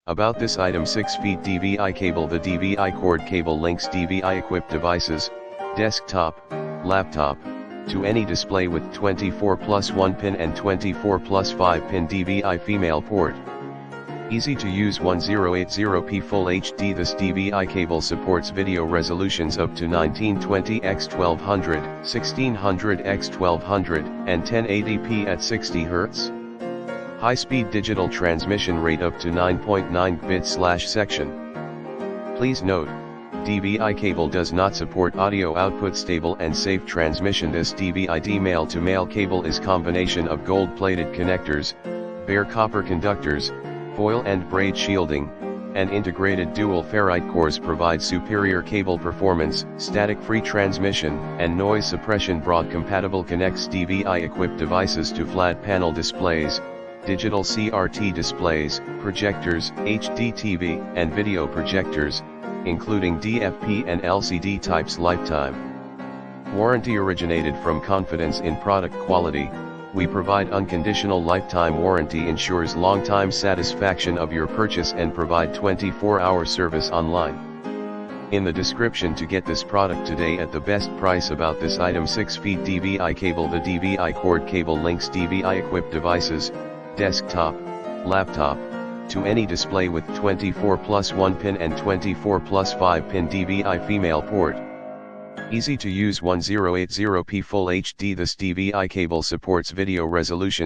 About this item: 6 feet DVI cable. The DVI cord cable links DVI equipped devices, desktop, laptop, to any display with 24+1 pin and 24+5 pin DVI female port. Easy to use. 1080p Full HD. This DVI cable supports video resolutions up to 1920x1200, 1600x1200, and 1080p at 60 Hz. High-speed digital transmission rate up to 9.9 bits/section. Please note, DVI cable does not support audio output. Stable and safe transmission. This DVI-D male-to-male cable is combination of gold-plated connectors, bare copper conductors, foil and braid shielding, and integrated dual ferrite cores. Provide superior cable performance, static-free transmission, and noise suppression. Broad compatible. Connects DVI-equipped devices to flat panel displays, digital CRT displays, projectors, HDTV, and video projectors, including DFP and LCD types. Lifetime warranty. Originated from confidence in product quality, we provide unconditional lifetime warranty. Ensures long-time satisfaction of your purchase and provide 24-hour service online. In the description to get this product today at the best price. About this item: 6 feet DVI cable. The DVI cord cable links DVI equipped devices, desktop, laptop, to any display with 24+1 pin and 24+5 pin DVI female port. Easy to use. 1080p Full HD. This DVI cable supports video resolution